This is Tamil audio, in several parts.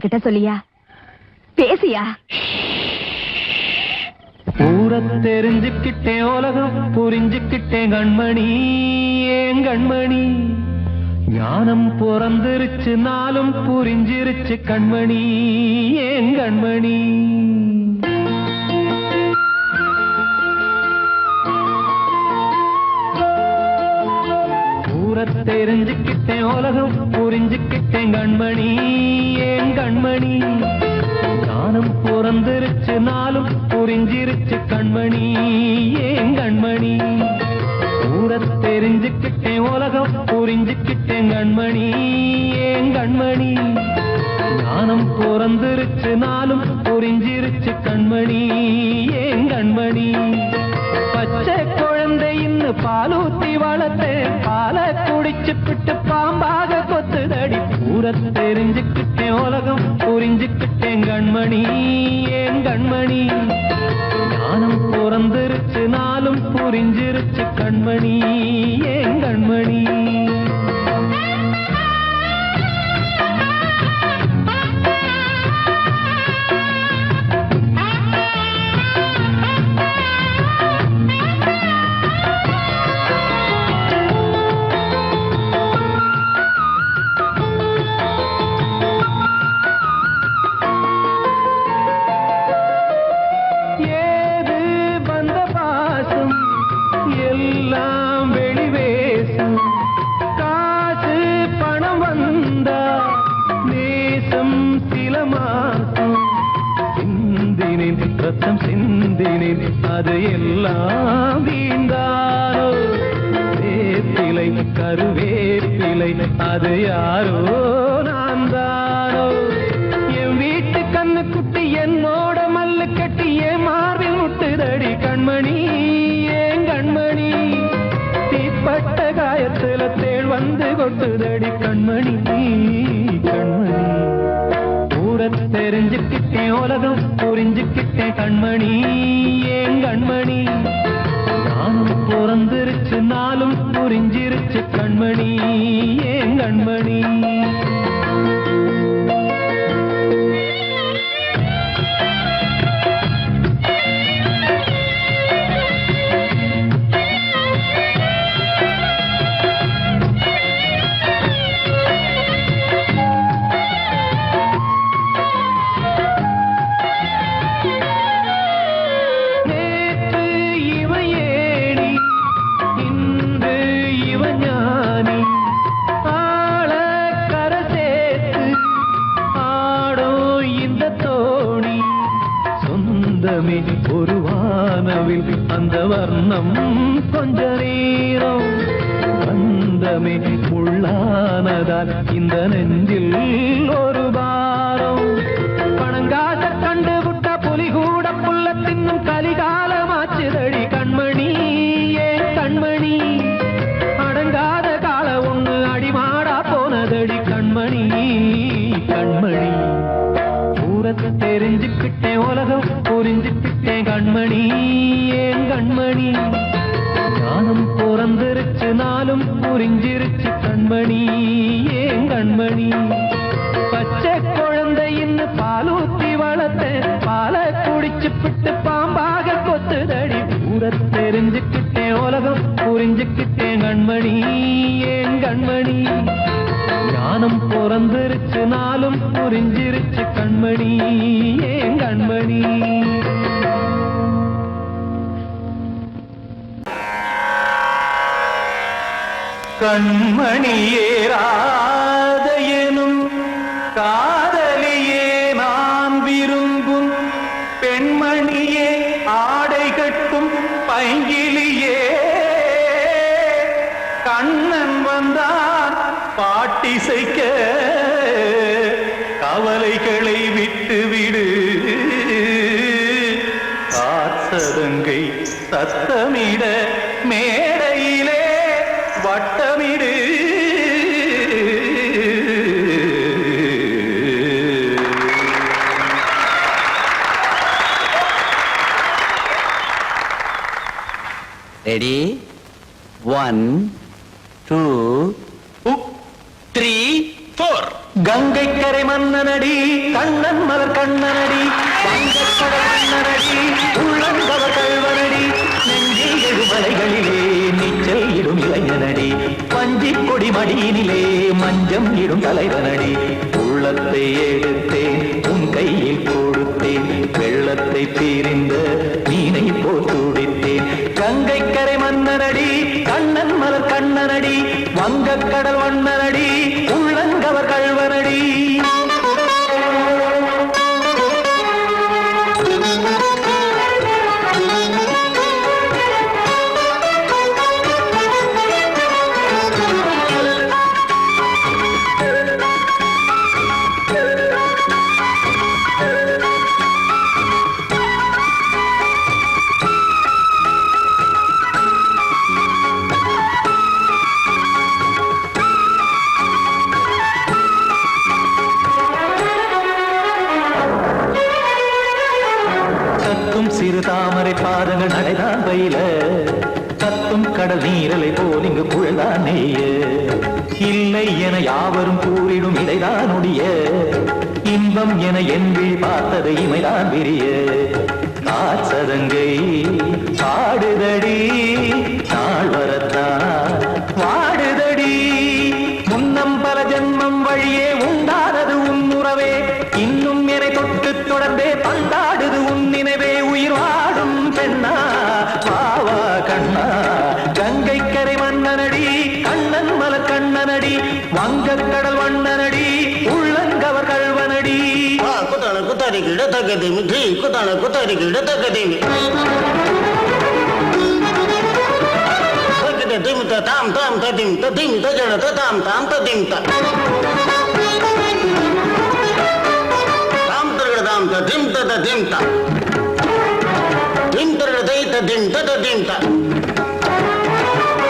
என்கிட்ட சொல்லியா? பேசியா? ஊரை தெரிஞ்சுக்கிட்டேன், உலகம் புரிஞ்சுக்கிட்டேன் கண்மணி, ஏன் கண்மணி. ஞானம் பிறந்திருச்சு, நாளும் புரிஞ்சிருச்சு கண்மணி, ஏன் கண்மணி. ஊரை தெரிஞ்சுக்கிட்டேன், உலகம் புரிஞ்சுக்கிட்டேன் கண்மணி, ஏன் கண்மணி. ஞானம் பிறந்திருச்சு, நாளும் புரிஞ்சிருச்சு கண்மணி, ஏன் கண்மணி. ஊரை தெரிஞ்சுக்கிட்டேன், உலகம் புரிஞ்சுக்கிட்டேன் கண்மணி, ஏன் கண்மணி. ஞானம் பிறந்திருச்சு, நாளும் புரிஞ்சிருச்சு கண்மணி, ஏன் கண்மணி. பச்சை குழந்தை இன்னும் பாலூத்தி வளர்த்தேன், பாலை குடிச்சுப்பிட்டு பாம்பாக கொத்துதடி. ஊரை தெரிஞ்சுக்கிட்டேன், உலகம் புரிஞ்சுக்கிட்டேன் கண்மணி, ஏன் கண்மணி. ஞானம் பிறந்திருச்சு, நாளும் புரிஞ்சிருச்சு கண்மணி, ஏன் கண்மணி. ரத்தம் சிந்தினேன், அது எல்லாம் வீந்தாரோ. வேப்பிலை கருவேப்பிலை, அது யாரோ நான் தானோ. என் வீட்டு கண்ணு குட்டி என்னோட மல்லு கட்டி என் மார்பில் முட்டுதடி கண்மணி, ஏன் கண்மணி. தீப்பட்ட காயத்துல தேள் வந்து கொட்டுதடி கண்மணி, கண்மணி. ஊரை தெரிஞ்சுக்கிட்டேன், உலகம் புரிஞ்சுக்கிட்டேன் கண்மணி, ஏன் கண்மணி. நானும் பிறந்திருச்சு, நாளும் புரிஞ்சிருச்சு கண்மணி, ஏன் கண்மணி. ஒரு வானவில் அந்த வர்ணம் கொஞ்ச நேரம் வந்தமே உள்ளானதால் இந்த நெஞ்சில் ஒரு பாரம். பணங்காச கண்டு விட்ட புலி கூட புல்ல தின்னும் கலிகாலமாச்சுதடி கண்மணி, ஏன் கண்மணி. அடங்காத கால ஒண்ணு அடிமாடா போனதடி கண்மணி, கண்மணி. ஊரத்தை தெரிஞ்சுக்கிட்டேன், உலகம் புரிஞ்சுக்கிட்டேன் கண்மணி, ஏன் கண்மணி. ஞானம் பிறந்திருச்சு, நாளும் புரிஞ்சிருச்சு கண்மணி, ஏன் கண்மணி. பச்சை குழந்தை இன்னும் பாலூத்தி வளர்த்தேன், பாலை குடிச்சுப்பிட்டு பாம்பாக கொத்துதடி. ஊரை தெரிஞ்சுக்கிட்டேன், உலகம் புரிஞ்சுக்கிட்டேன் கண்மணி, ஏன் கண்மணி. ஞானம் பிறந்திருச்சு, நாளும் புரிஞ்சிருச்சு கண்மணி, ஏன் கண்மணி. கண்மணியே ராத எனும் காதலியே நான் விரும்பும் பெண்மணியே, ஆடை கட்டும் பைங்கிலியே. கண்ணன் வந்தான் பாட்டிசைக்க, கவலைகளை விட்டுவிடு. காத்ததங்கை சத்தமிட மேடையிலே வட்டமிடு. ரெடி? 1 2 3 4. கங்கை கரை மன்னனடி கண்ணன் மலர் கண்ணனடி வங்கக்கடல் மன்னனடி உள்ளங்கவர் கல்வனடி நெஞ்சில் எழுமலைகளிலே நீச்சல் இடும் இளைஞனடி பஞ்சி கொடி மடியினிலே மஞ்சம் இடும் தலைவனடி உள்ளத்தை எடுத்தேன் உன் கையில் கொடுத்தேன் வெள்ளத்தை தீரிந்த மீனை போல் துடித்தேன் கங்கை கரை மன்னனடி கண்ணன் மலர் கண்ணனடி வங்கக்கடல் வண்ணனடி உள்ளங்கவர் கல்வனடி சிறு தாமரை பாதங்கள் நடைதான் பயில கத்தும் கடல் நீரலை போல் இங்கு புழல்தான் நெய்ய இல்லை என யாவரும் கூறிடும் இடைதான் ஒடிய இன்பம் என என் விழி பார்த்தது இமைதான் விரிய காற்சதங்கை பாடுதடி நாள் வரத்தான் வாடுதடி முன்னம் பல ஜென்மம் வழியே உண்டானது உன் உறவே இன்னும் என்னை தொட்டு தொடர்ந்தே பந்தாடுது உன் நினைவே உயிர் வாடும் பெண்ணா வாவா கண்ணா கங்கை கரை மன்னனடி கண்ணன் மலர் கண்ணனடி வங்கக்கடல் வண்ணனடி உள்ளங்கவர் கல்வனடி குத்தான குத்தாரி கிட தகதேமி தி குத்தான குத்தாரி கிட தகதேமி தகதே திம் தாம் தாம் ததிம் ததிம் தஜட தாம் தாம் ததிம் தாம் தாம் ததிம் ததிம் தாம் திம் தரதை ததிம் ததிம் தாம்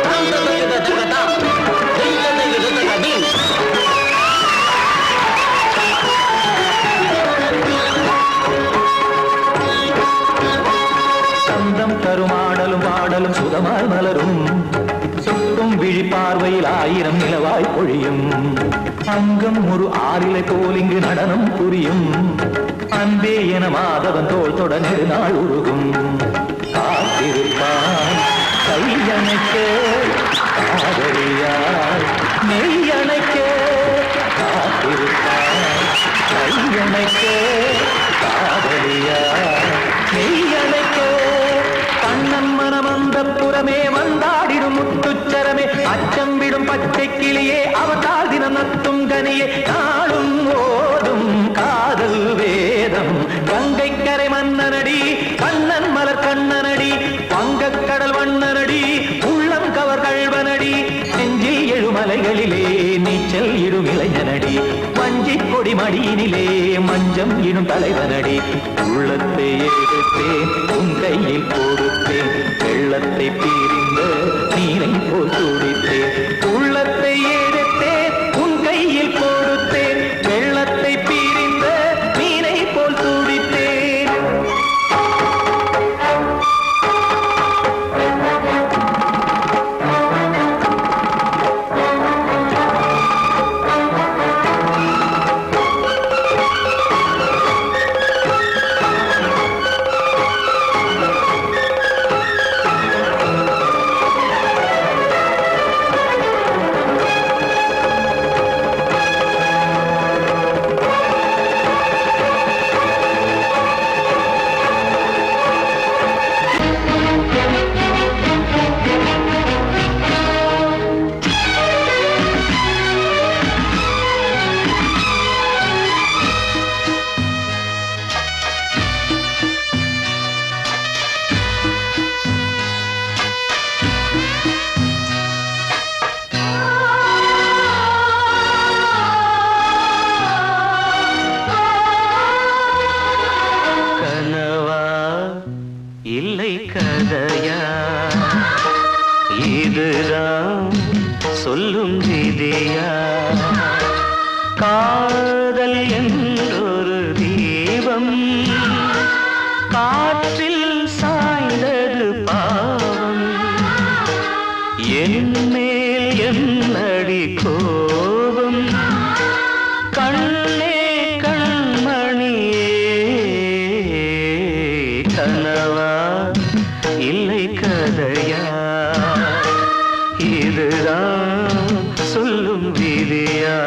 தாம் ததிம் ததிம் தாம் திம் ததிம் ததிம் சந்தம் தருமாடலும் பாடலும் சுகமாய் மலரும் சுட்டும் விழி பார்வையில் ஆயிரம் நிலவாய் பொழியும் அங்கம் ஒரு ஆறிலை போல் இங்கு நடனம் புரியும் அன்பே என மாதவன் தோல் தொட நெடுநாள் உருகும் காத்திருப்பான் கையணைக்க காதலியார் மெய்யணைக்க காத்திருப்பான் கையணைக்க காதலியார் மெய்யணைக்க கண்ணன் மனமந்த புறமே வந்தாடிடும் முத்துச்சரமே அச்சம் விடும் பச்சை கிளியே அவதால் தினம் நத்தும் கனியே நாளும் ஓடும் காதல் வேதம் கங்கை கரை மன்னனடி கண்ணன் மலர் கண்ணனடி வங்கக்கடல் வண்ணனடி உள்ளம் கவர் கல்வனடி நெஞ்சில் எழுமலைகளிலே நீச்சல் இடும் இளைஞனடி வஞ்சி கொடி மடியினிலே மஞ்சம் இடும் தலைவனடி உள்ளத்தை எடுத்தேன் உன் கையில் கொடுத்தேன் வெள்ளத்தை பீரிந்த நீரை போல் துடித்தேன் உள்ளத்தை எடுத்தேன் உன் கையில் கொடுத்தேன் வெள்ளத்தை பீரிந்த நீரை போல் துடித்தேன் கதையா இதுதான் சொல்லும் விதியா காதல் என்றொரு தீபம் காற்றில் சாய்ந்தது பாவம் என் மேல் என்னடி கோபம் கண் இதுதான் சொல்லும் விதியா?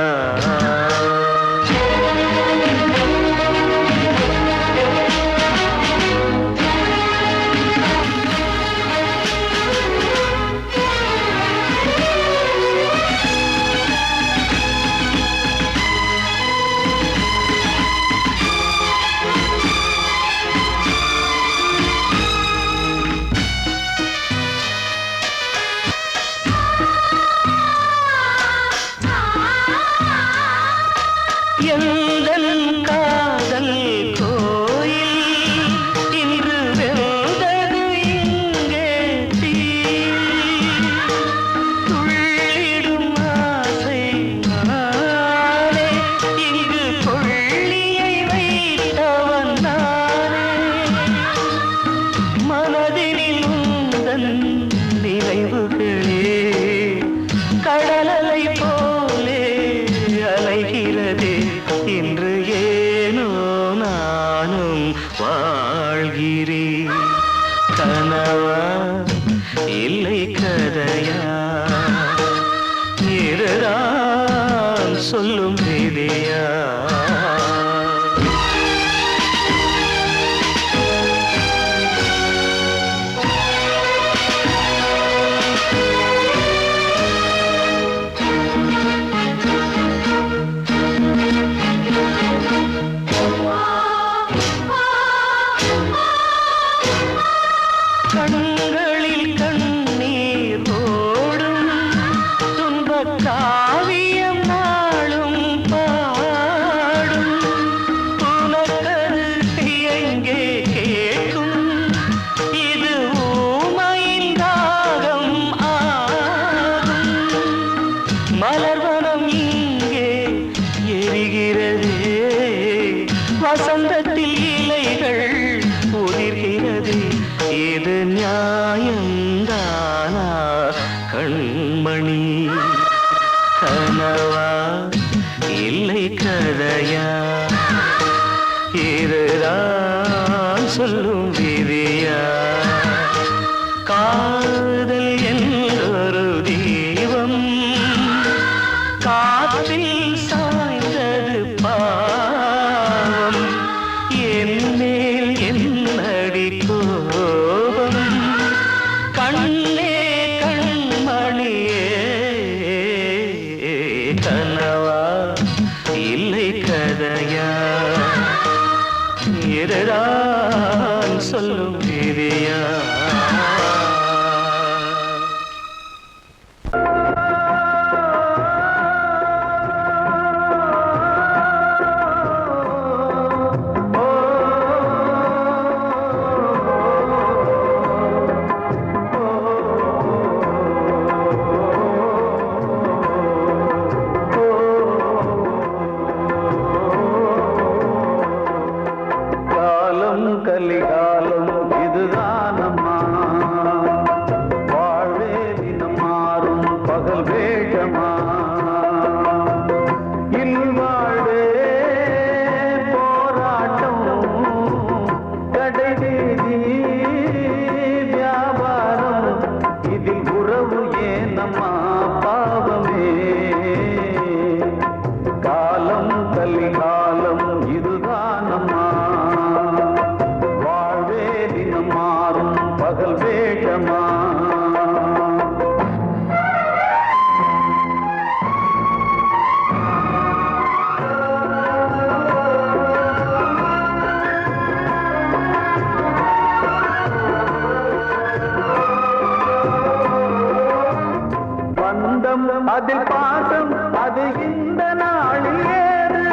அதில் பாசம் அது இந்த நாளில் ஏறு.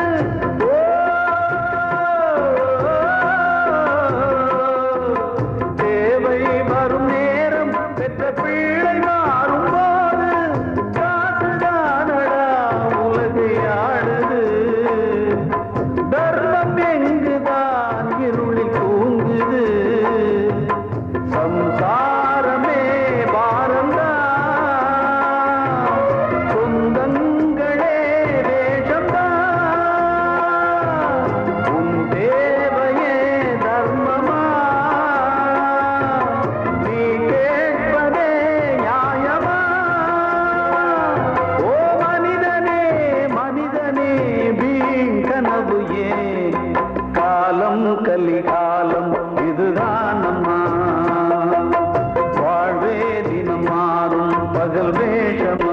தேவை வரும் நேரம் பெற்ற பிள்ளை மாறும் போது காசுதானடா உலகை ஆடுது. தர்மம் எங்குதான் இருளில் தூங்குது. சம்சாரமே பாரந்தா சொந்தங்களே காதல் வேஷமா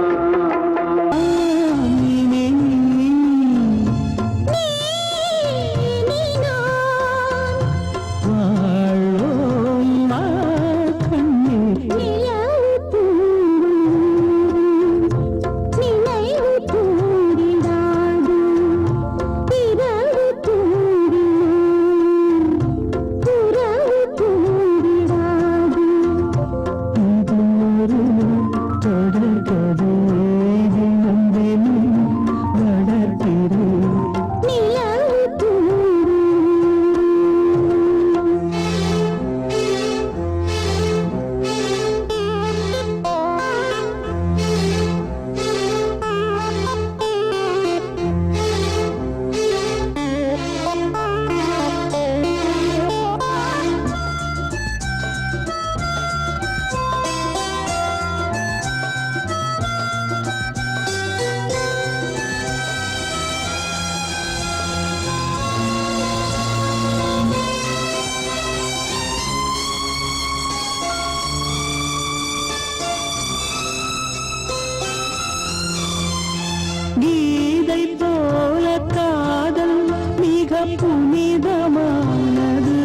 கீதை போல காதல் மிக புனிதமானது.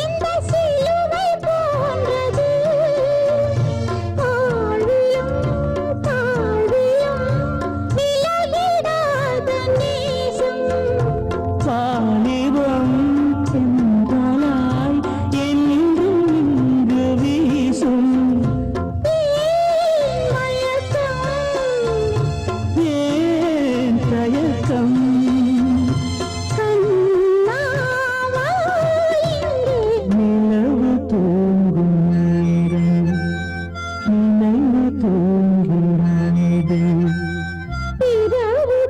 இந்த சிலுவை போன்றது. ஆழியும் தாழியும் விலகிடாத நேசம். வாலிபம் சென்றலாய் என்றும் இங்கு வீசும். நிலவு தூங்கும் நேரம் நினைவு தூங்கிறது. இரவு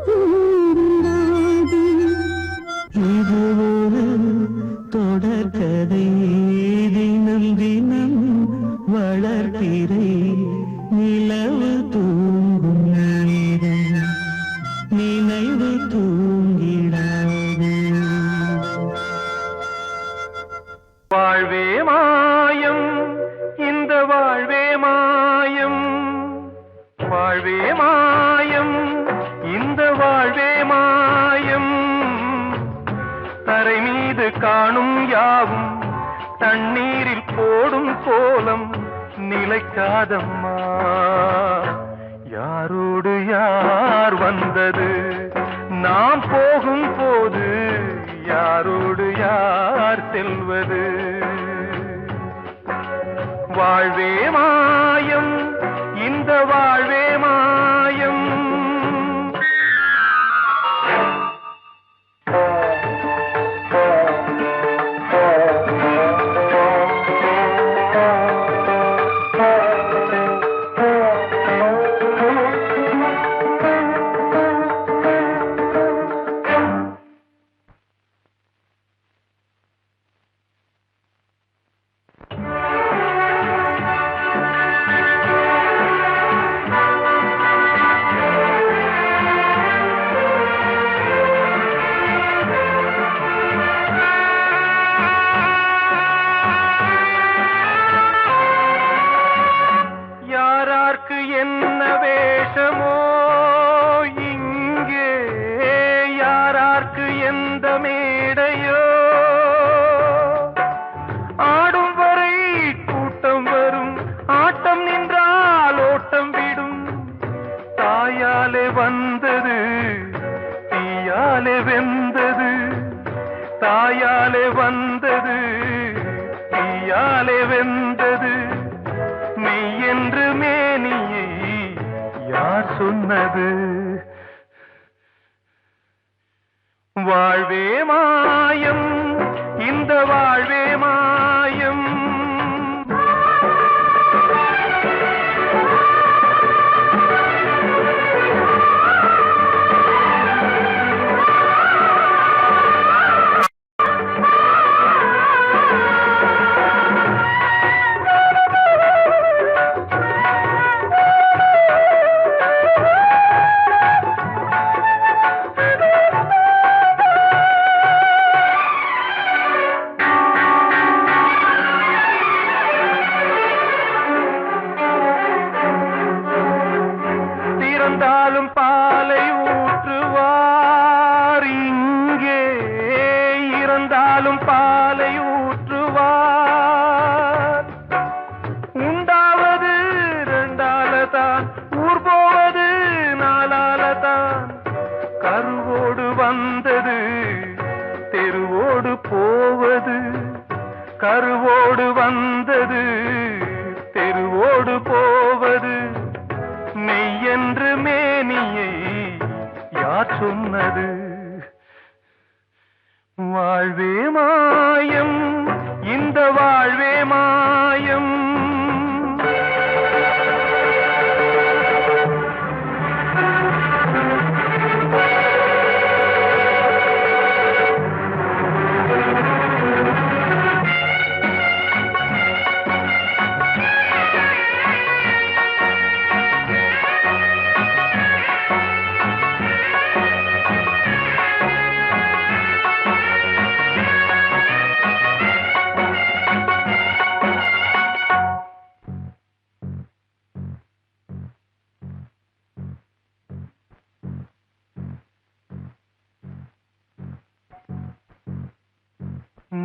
தூங்கிறது. இது ஒரு தொடர்கதை. தினம் தினம் வளர்ப்பிறை. நிலவு தூங்கும் நேரம் நினைவு தூங்கிடாது. வாழ்வே மாயம் இந்த வாழ்வே மாயம் வாழ்வே மாயம் இந்த வாழ்வே மாயம் தரை மீது காணும் யாவும் தண்ணீரில் போடும் கோலம் நிலைக்காதம்மா. யாரோடு யார் வந்தது நாம் போகும் போது யாரோடு யார் செல்வது. வாழ்வே மாயம் இந்த வாழ்வே மாயம். யாரார்க்கு என்ன வேஷமோ இங்கே, யாரார்க்கு எந்த மேடையோ, ஆடும் வரை கூட்டம் வரும், ஆட்டம் நின்றால் ஓட்டம் விடும். தாயாலே வந்தது தீயாலே வெந்தது, தாயாலே வந்தது தீயாலே வெந்தது. மெய் என்று மேனியை யார் சொன்னது. வாழ்வே மாயம் இந்த வாழ்வே மாயம். பிறந்தாலும் பாலை ஊற்றுவார். உண்டாவது ரெண்டாலதான், ஊர் போவது நாலாலதான். கருவோடு வந்தது தெருவோடு போவது, கருவோடு வந்தது தெருவோடு போவது. மெய்யென்று மேனியை யார் சொன்னது? வாழ்வே மாயம், இந்த வாழ்வே மாயம்.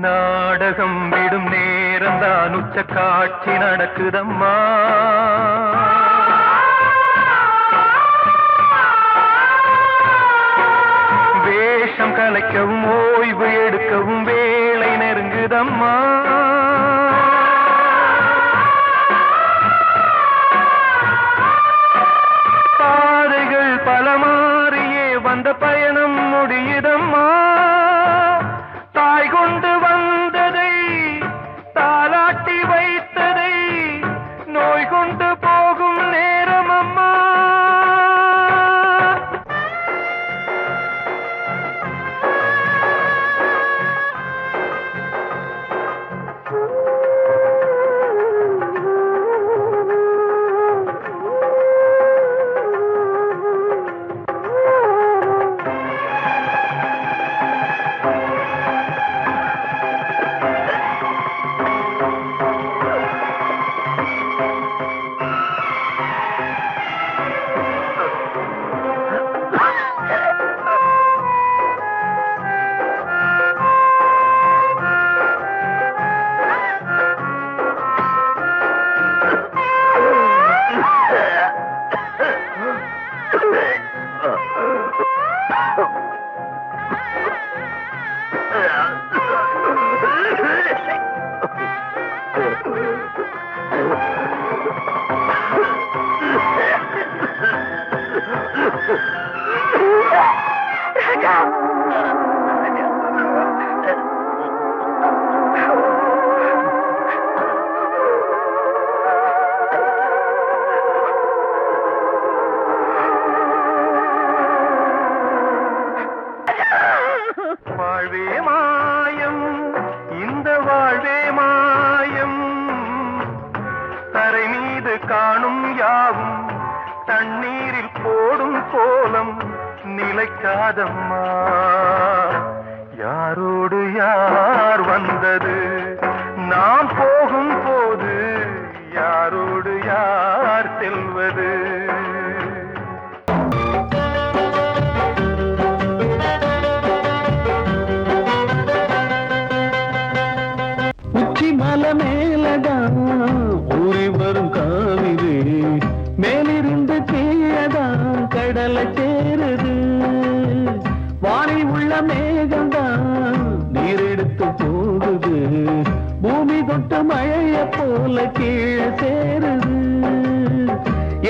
நாடகம் விடும் நேரம் தான், உச்ச காட்சி நடக்குதம்மா. வேஷம் கலைக்கவும் ஓய்வு எடுக்கவும் வேளை நெருங்குதம்மா. பாதைகள் பல மாறியே வந்த பயணம் முடியுதம்மா. தாய் கொண்டு வந்ததை தாலாட்டி வைத்ததை நோய் கொண்டு போகும் நேரம் அம்மா. வாழ்வே மாயம், இந்த வாழ்வே மாயம். தரை மீது காணும் யாவும் தண்ணீரில் போடும் கோலம் நிலைக்காதம்மா. யாரோடு யார் வந்தது நாம் போகும் போது, யாரோடு யார் செல்வது? உச்சி மலை மேலதான் ஊறி வரும் காவிரி, மேலிருந்து கீழதான் கடலை சேருது. வானில் உள்ள மேகம்தான் நீரெடுத்து போகுது, பூமி தொட்டு மழைய போல கீழே சேருது.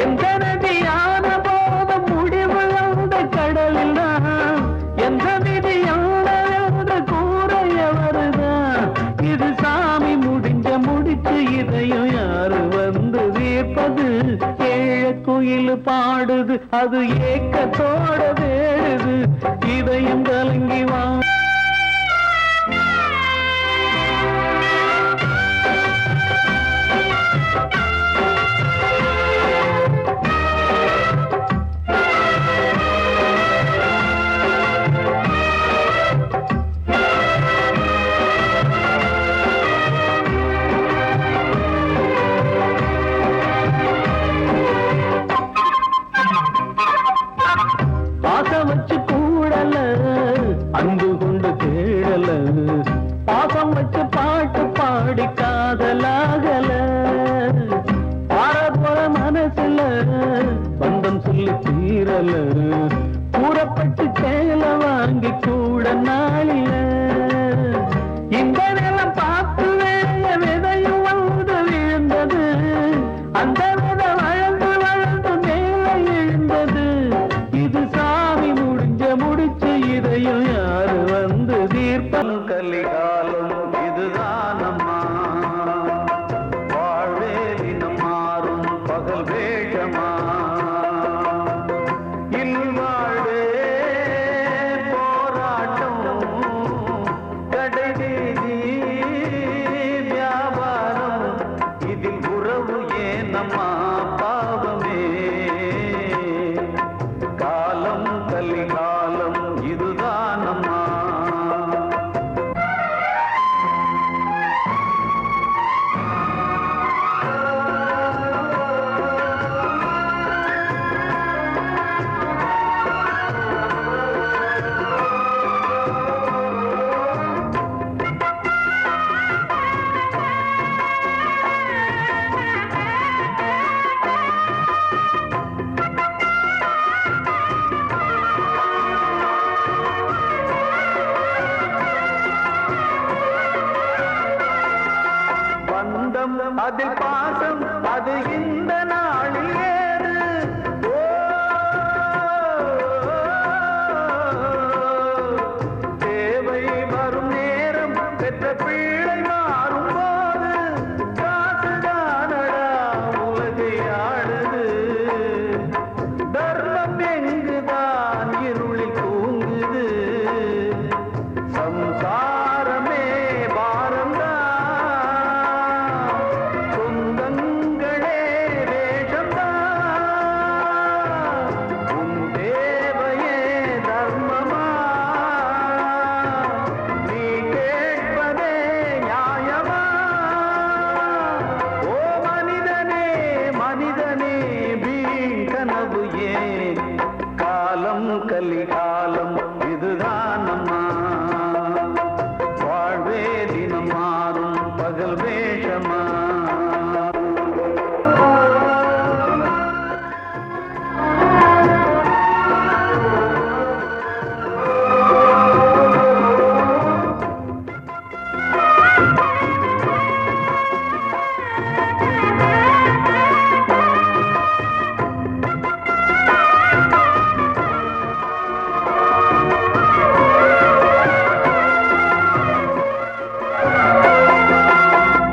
எந்த நதியான போத முடிவு அந்த கடலில் தான், எந்த விதியான கூறைய வருதான். இது சாமி முடிஞ்ச முடிச்சு, இதையும் யாரு வந்து தீர்ப்பது? ஏழ குயில் பாடுது, அது ஏக்கத்தோட வேடுது, இதையும் கலங்கி வா. ஆசை வச்சு கூடல அன்பு பாசம் வச்சு பாட்டு பாடி காதலாகல போற மனசுல பந்தம் சொல்லி தீரல கூறப்பட்டு சேல வாங்கி கூட நாளில இந்த நிலம் பார்த்து வேலைய விதையும் வந்து விழுந்தது அந்த விதை வளர்ந்து வளர்ந்து மேலே எழுந்தது இது சாமி முடிச்சு இதையும் யாரு வந்து தீர்ப்பம் கலிகாலம் இதுதானம்மா வாழ்வே தினம் மாறும் பகல் வேஷமா இல்வாழ்வே போராட்டம் கடைவீதி வியாபாரம் இதில் உறவு ஏனம்மா பாவமே காலம் கலிகாலம் இதுதானம்மா பந்தம் அதில் பாசம் அது இந்த நாளில் ஏது தேவை வரும் நேரம் பெற்ற பிள்ளை மாறும் போது காசுதானடா உலகை ஆடுது தர்மம் எங்குதான் இருளில் தூங்குது சம்சாரமே பாரந்தா சொந்தங்களே வேஷந்தா உன் தேவையே தர்மமா நீ கேட்பதே நியாயமா ஓ மனிதனே மனிதனே வீண் கனவு ஏன் காலம் கலிகாலம் இதுதானம்மா வாழ்வே தினம் மாறும் பகல் வேஷமா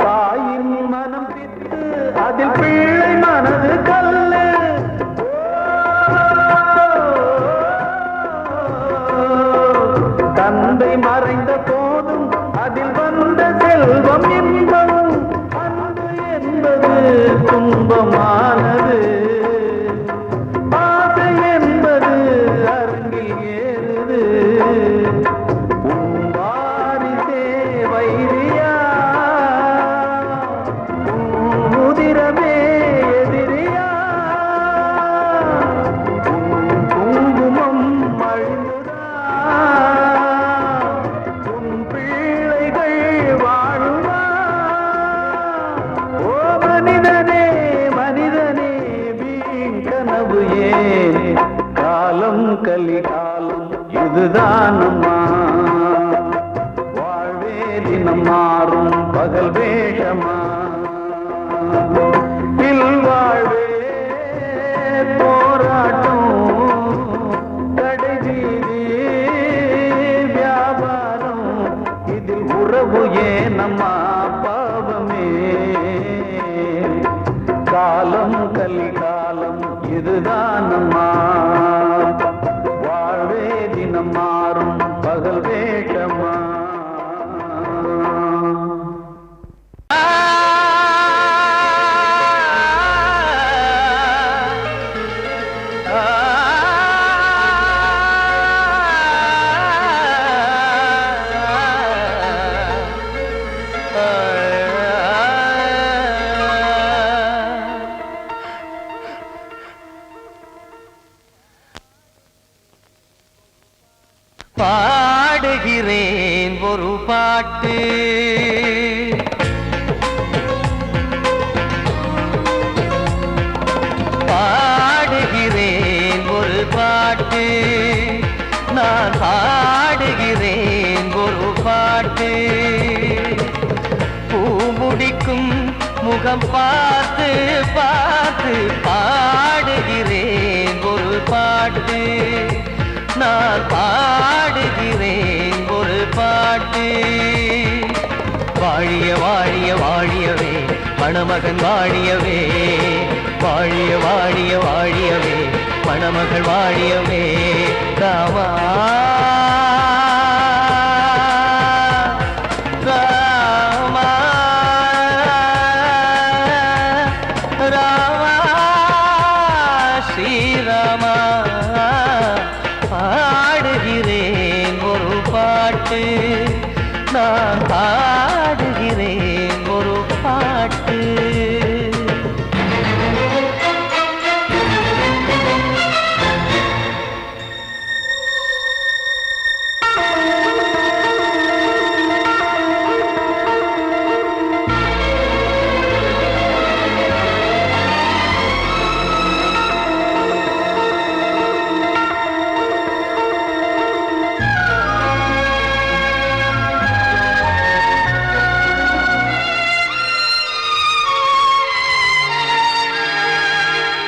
தாயின் மனம் பித்து அதில் பிள்ளை மனது கல்லு தந்தை மறைந்த போதும் அதில் வந்த செல்வம் இன்பம் அன்பு என்பது துன்பமானது ஆசை என்பது அரங்கில் ஏறுது உன் வாரிசே வைரியா உன் உதிரமே எதிரியா உன் குங்குமம் அழிந்துதா உன் பிள்ளைகள் வாழுமா ஓ மனிதனே மனிதனே வீண் கனவு ஏன் காலம் கலிகாலம் இதுதானம்மா வாழ்வே தினம் மாறும் பகல் வேஷமா இல்வாழ்வே போராட்டம் கடைவீதி வியாபாரம் இதில் உறவு ஏனம்மா பாவமே காலம் கலிகாலம் இதுதானம்மா வாழ்வே தினம் மாறும் பகல் வேஷமா பாடுகிறேன் ஒரு பாட்டு பாடுகிறேன் ஒரு பாட்டு நான் பாடுகிறேன் ஒரு பாட்டு பூ முடிக்கும் முகம் பார்த்து பார்த்து பாடுகிறேன் ஒரு பாட்டு நான் பாடுகிறேன் ஒரு பாட்டு வாழிய வாழிய வாழியவே மணமகன் வாழியவே வாழிய வாழிய வாழியவே மணமகள் வாழியவே ராமா ராமா ராமா ஸ்ரீராமா பாடுகிறேன் ஒரு பாட்டு நான் பாடுகிறேன் ஒரு பாட்டு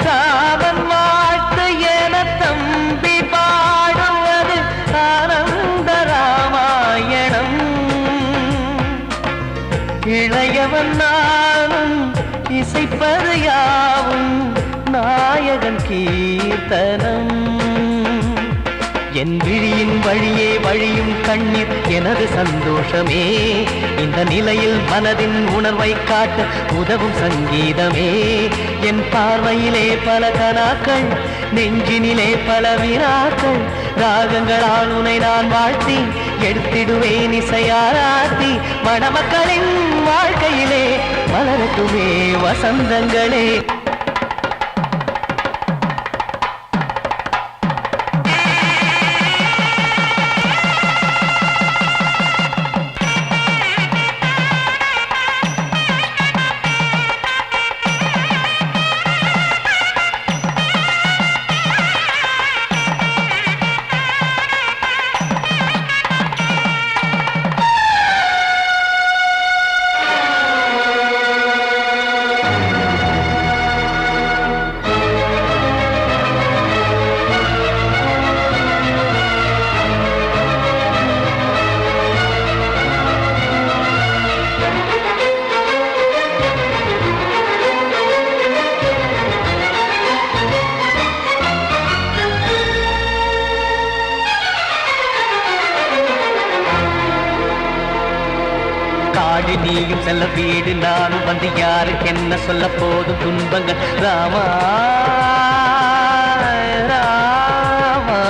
ராமன் வாழ்த்து என தம்பி பாடுவது ஆனந்த ராமாயணம் இளையவன் நானும் இசைப்பது யாவும் நாயகன் கீர்த்தனம் என் விழியின் வழியே வழியும் கண்ணீர் எனது சந்தோஷமே இந்த நிலையில் மனதின் உணர்வை காட்ட உதவும் சங்கீதமே என் பார்வையிலே பல கனாக்கள் நெஞ்சினிலே பல வினாக்கள் ராகங்களால் உனை நான் வாழ்த்தி எடுத்திடுவேன் இசையாராத்தி மணமக்களின் வாழ்க்கையிலே மலரட்டுமே வசந்தங்களே காடு நீயும் செல்ல வீடு நானும் வந்து யாருக்கு என்ன சொல்ல போதும் துன்பங்கள் ராமா ராமா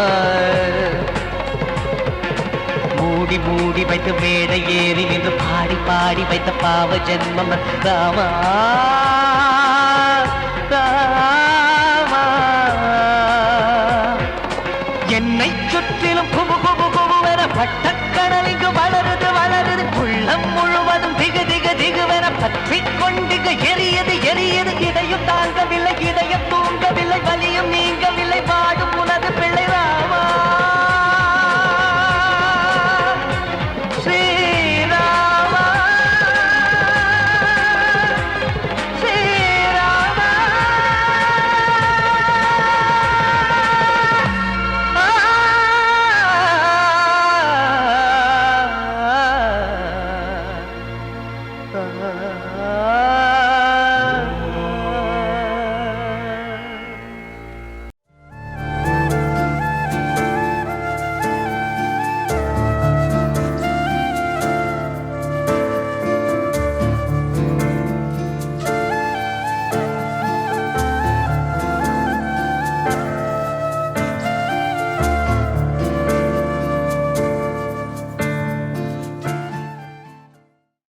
மூடி மூடி வைத்த மேடை ஏறி நின்று பாடி பாடி வைத்த பாவ ஜென்மம் ராமா ராமா